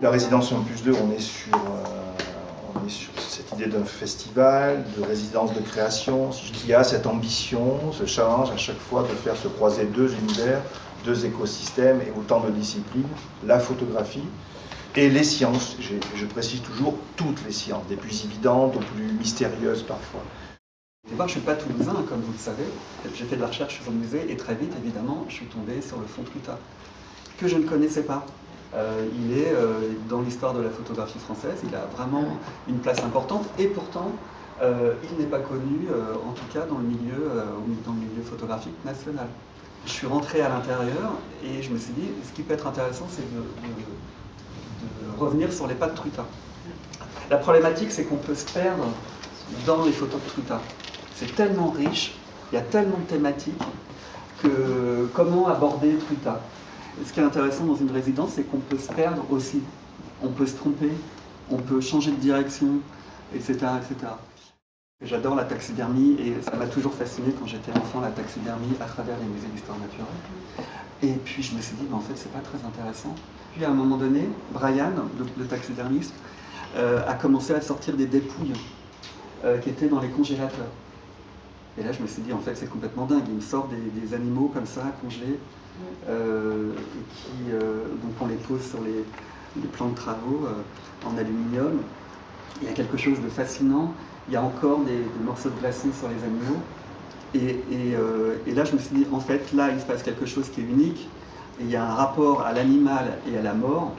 La résidence 1+2, on est sur cette idée d'un festival, de résidence de création, qui a cette ambition, ce challenge à chaque fois de faire se croiser deux univers, deux écosystèmes et autant de disciplines, la photographie et les sciences. Je précise toujours toutes les sciences, des plus évidentes aux plus mystérieuses parfois. Moi, je ne suis pas toulousain, comme vous le savez. J'ai fait de la recherche sur le musée et très vite, évidemment, je suis tombé sur le fonds Trutat, que je ne connaissais pas. Il est dans l'histoire de la photographie française, il a vraiment une place importante et pourtant, il n'est pas connu, en tout cas dans le milieu photographique national. Je suis rentré à l'intérieur et je me suis dit, ce qui peut être intéressant, c'est de revenir sur les pas de Trutat. La problématique, c'est qu'on peut se perdre dans les photos de Trutat. C'est tellement riche, il y a tellement de thématiques que comment aborder Trutat? Ce qui est intéressant dans une résidence, c'est qu'on peut se perdre aussi. On peut se tromper, on peut changer de direction, etc. etc. J'adore la taxidermie et ça m'a toujours fasciné quand j'étais enfant, la taxidermie à travers les musées d'histoire naturelle. Et puis je me suis dit, en fait, c'est pas très intéressant. Puis à un moment donné, Brian, le taxidermiste, a commencé à sortir des dépouilles qui étaient dans les congélateurs. Et là, je me suis dit, en fait, c'est complètement dingue. Il me sort des animaux comme ça, congelés, donc on les pose sur les plans de travaux en aluminium. Il y a quelque chose de fascinant. Il y a encore des morceaux de glaçons sur les animaux. Et là, je me suis dit, en fait, là, il se passe quelque chose qui est unique. Et il y a un rapport à l'animal et à la mort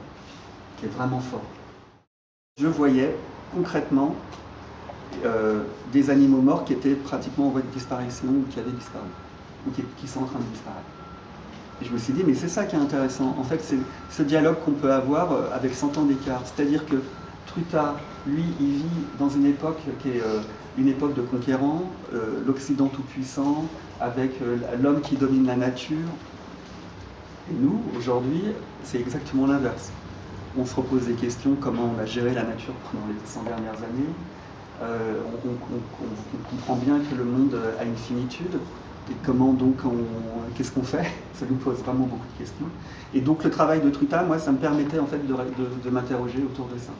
qui est vraiment fort. Je voyais concrètement des animaux morts qui étaient pratiquement en voie de disparition ou qui avaient disparu, ou qui sont en train de disparaître. Et je me suis dit, mais c'est ça qui est intéressant. En fait, c'est ce dialogue qu'on peut avoir avec 100 ans d'écart. C'est-à-dire que Trutat, lui, il vit dans une époque qui est une époque de conquérants, l'Occident tout-puissant, avec l'homme qui domine la nature. Et nous, aujourd'hui, c'est exactement l'inverse. On se repose des questions, comment on a géré la nature pendant les 100 dernières années. On comprend bien que le monde a une finitude. Et comment donc, qu'est-ce qu'on fait? Ça nous pose vraiment beaucoup de questions. Et donc le travail de Trutat, moi, ça me permettait en fait de m'interroger autour de ça.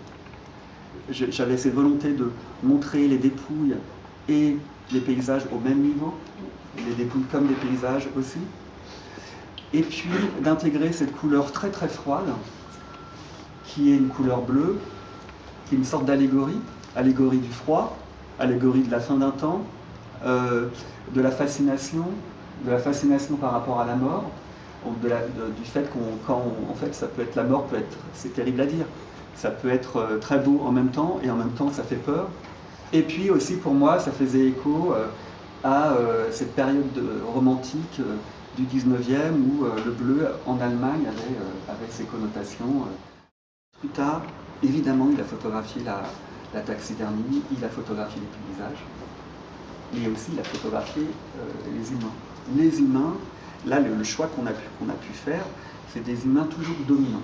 J'avais cette volonté de montrer les dépouilles et les paysages au même niveau, les dépouilles comme des paysages aussi. Et puis d'intégrer cette couleur très très froide, qui est une couleur bleue, qui est une sorte d'allégorie, allégorie du froid, allégorie de la fin d'un temps, de la fascination par rapport à la mort, du fait en fait, ça peut être la mort, c'est terrible à dire, ça peut être très beau en même temps, et en même temps ça fait peur. Et puis aussi pour moi, ça faisait écho à cette période romantique du 19e où le bleu en Allemagne avait ses connotations. Plus tard, évidemment, il a photographié la taxidermie, il a photographié les paysages, mais aussi il a photographié les humains. Les humains, là, le choix qu'on a pu faire, c'est des humains toujours dominants.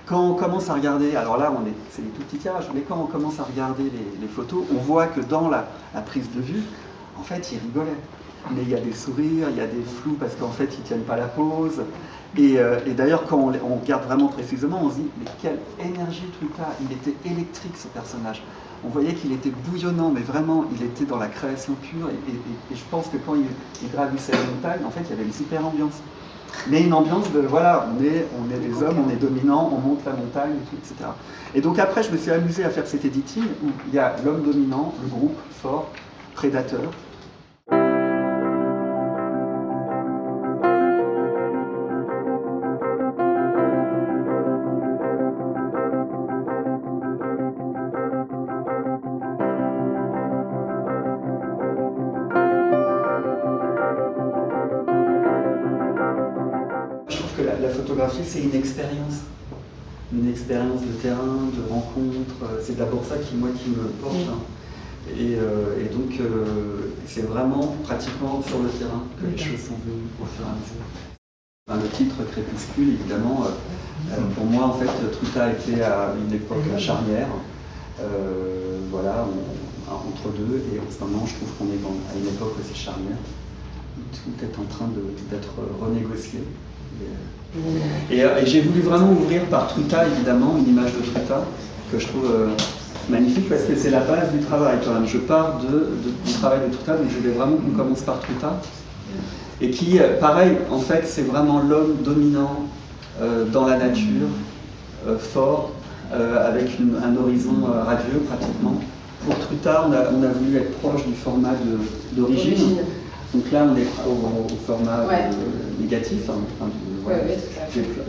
Quand on commence à regarder, alors là, c'est des tout petits tirages, mais quand on commence à regarder les photos, on voit que dans la prise de vue, en fait, ils rigolaient. Mais il y a des sourires, il y a des flous parce qu'en fait, ils ne tiennent pas la pose. Et d'ailleurs, quand on regarde vraiment précisément, on se dit, mais quelle énergie Trutat, il était électrique ce personnage. On voyait qu'il était bouillonnant, mais vraiment, il était dans la création pure. Et je pense que quand il gravissait la montagne, en fait, il y avait une super ambiance. Mais une ambiance de, voilà, on est des hommes, on est dominants, on monte la montagne, et tout, etc. Et donc après, je me suis amusé à faire cet editing où il y a l'homme dominant, le groupe fort, prédateur. La photographie, c'est une expérience de terrain, de rencontre. C'est d'abord ça qui me porte. Et donc, c'est vraiment pratiquement sur le terrain que les choses sont venues au fur et à mesure. Le titre Crépuscule, évidemment, pour moi, en fait, Trutat était à une époque charnière. Voilà, entre deux, et en ce moment, je trouve qu'on est à une époque aussi charnière. Tout est en train d'être renégocié. Et j'ai voulu vraiment ouvrir par Truta, évidemment, une image de Truta, que je trouve magnifique, parce que c'est la base du travail quand même. Je pars du travail de Truta, donc je voulais vraiment qu'on commence par Truta. Et qui, pareil, en fait, c'est vraiment l'homme dominant dans la nature, fort, avec un horizon radieux pratiquement. Pour Truta, on a voulu être proche du format d'origine. Donc là, on est au format négatif, hein,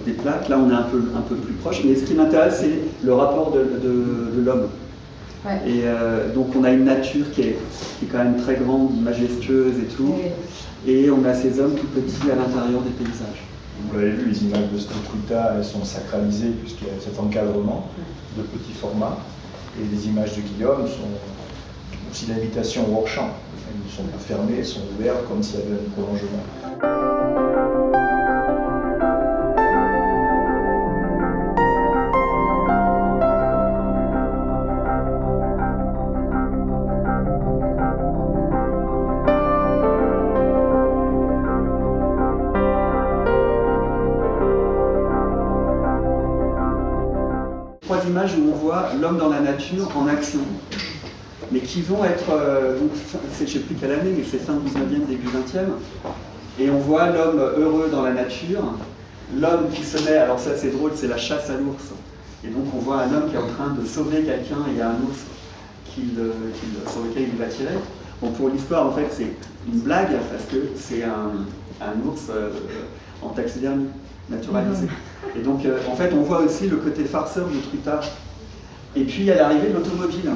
des plaques. Là, on est un peu plus proche. Mais ce qui m'intéresse, c'est le rapport de l'homme. Ouais. Et donc, on a une nature qui est quand même très grande, majestueuse et tout. Et on a ces hommes tout petits à l'intérieur des paysages. Vous l'avez vu, les images de Truta, elles sont sacralisées puisqu'il y a cet encadrement de petits formats. Et les images de Guillaume sont aussi l'invitation au hors-champ. Elles ne sont pas fermées, elles sont ouvertes comme s'il y avait un prolongement. Trois images où on voit l'homme dans la nature en action, mais qui vont être, je ne sais plus quelle année, mais c'est fin 19e, début 20e, et on voit l'homme heureux dans la nature, l'homme qui se met, alors ça c'est drôle, c'est la chasse à l'ours, et donc on voit un homme qui est en train de sauver quelqu'un, et il y a un ours sur lequel il va tirer. Bon, pour l'histoire, en fait, c'est une blague, parce que c'est un ours en taxidermie, naturalisé. Et donc, en fait, on voit aussi le côté farceur de Truta. Et puis, il y a l'arrivée de l'automobile.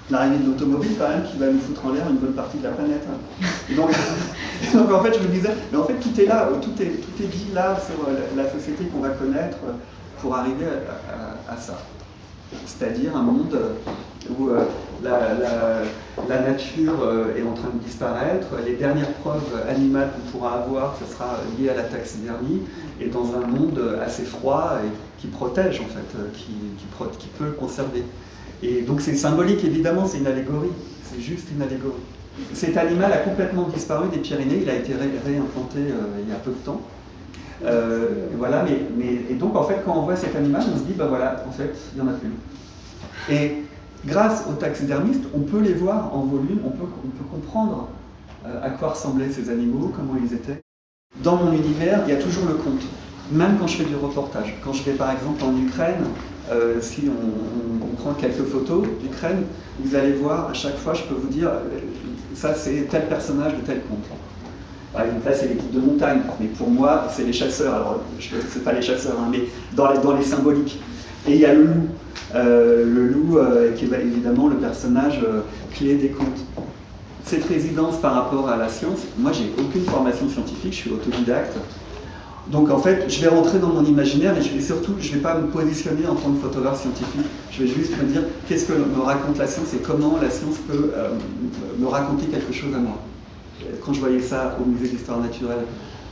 L'arrivée de l'automobile, quand même, qui va nous foutre en l'air une bonne partie de la planète. Et donc, en fait, je me disais, mais en fait, tout est là, tout est dit là sur la société qu'on va connaître pour arriver à ça. C'est-à-dire un monde où la nature est en train de disparaître, les dernières preuves animales qu'on pourra avoir, ce sera lié à la taxidermie, et dans un monde assez froid et qui protège en fait, qui peut le conserver. Et donc c'est symbolique, évidemment, c'est une allégorie, c'est juste une allégorie. Cet animal a complètement disparu des Pyrénées, il a été réimplanté il y a peu de temps. Voilà, et donc en fait quand on voit cet animal, on se dit bah voilà, en fait il n'y en a plus. Et grâce aux taxidermistes, on peut les voir en volume, on peut comprendre à quoi ressemblaient ces animaux, comment ils étaient. Dans mon univers, il y a toujours le conte, même quand je fais du reportage. Quand je vais par exemple en Ukraine, si on prend quelques photos d'Ukraine, vous allez voir à chaque fois, je peux vous dire, ça c'est tel personnage de tel conte. Par exemple, là, c'est l'équipe de montagne, mais pour moi, c'est les chasseurs. Alors, c'est pas les chasseurs, hein, mais dans les symboliques. Et il y a le loup qui est évidemment le personnage clé des contes. Cette résidence par rapport à la science, moi, j'ai aucune formation scientifique, je suis autodidacte. Donc, en fait, je vais rentrer dans mon imaginaire et surtout, je ne vais pas me positionner en tant que photographe scientifique. Je vais juste me dire qu'est-ce que me raconte la science et comment la science peut me raconter quelque chose à moi. Quand je voyais ça au musée d'histoire naturelle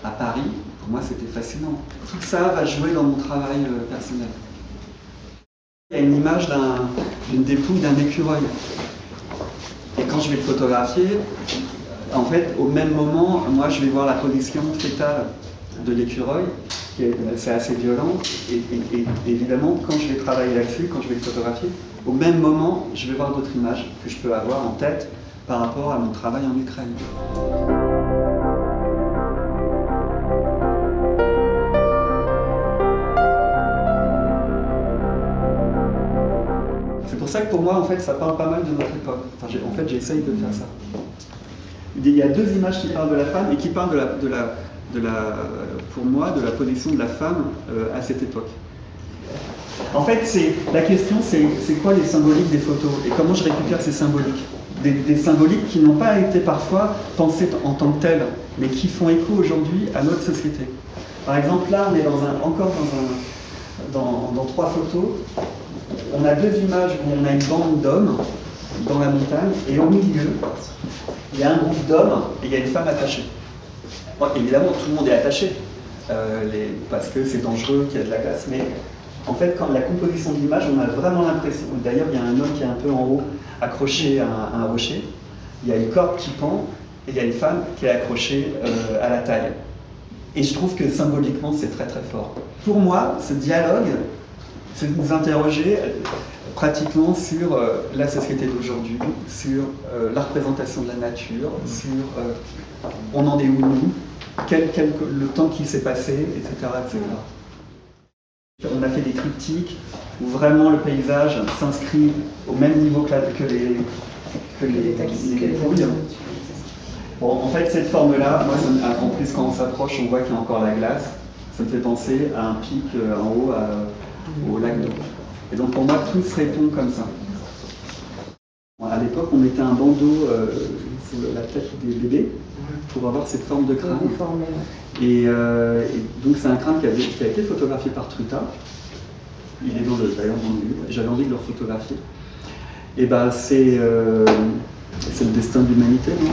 à Paris, pour moi c'était fascinant. Tout ça va jouer dans mon travail personnel. Il y a une image d'une dépouille d'un écureuil. Et quand je vais le photographier, en fait, au même moment, moi je vais voir la position fétale de l'écureuil, c'est assez violent. Et évidemment, quand je vais travailler là-dessus, quand je vais le photographier, au même moment, je vais voir d'autres images que je peux avoir en tête par rapport à mon travail en Ukraine. C'est pour ça que pour moi, en fait, ça parle pas mal de notre époque. Enfin, en fait, j'essaye de faire ça. Il y a deux images qui parlent de la femme et qui parlent pour moi, de la position de la femme à cette époque. En fait, la question, c'est quoi les symboliques des photos et comment je récupère ces symboliques. Des symboliques qui n'ont pas été parfois pensées en tant que telles, mais qui font écho aujourd'hui à notre société. Par exemple, là, on est dans trois photos. On a deux images où on a une bande d'hommes dans la montagne, et au milieu, il y a un groupe d'hommes et il y a une femme attachée. Bon, évidemment, tout le monde est attaché, parce que c'est dangereux, qu'il y a de la glace, mais En fait, quand la composition de l'image, on a vraiment l'impression, d'ailleurs il y a un homme qui est un peu en haut, accroché à un rocher, il y a une corde qui pend, et il y a une femme qui est accrochée à la taille. Et je trouve que symboliquement, c'est très très fort. Pour moi, ce dialogue, c'est de nous interroger pratiquement sur la société d'aujourd'hui, sur la représentation de la nature, sur on en est où nous, le temps qui s'est passé, etc., etc. On a fait des triptyques où vraiment le paysage s'inscrit au même niveau que les fouilles. Bon, en fait, cette forme-là, moi, en plus, quand on s'approche, on voit qu'il y a encore la glace. Ça me fait penser à un pic en haut au lac d'eau. Et donc, pour moi, tout se répond comme ça. Bon, à l'époque, on mettait un bandeau sur la tête des bébés pour avoir cette forme de crâne. Et donc, c'est un crâne qui a été photographié par Truta. Il est d'ailleurs dans le livre. J'avais envie de le photographier. Et ben, c'est le destin de l'humanité, non?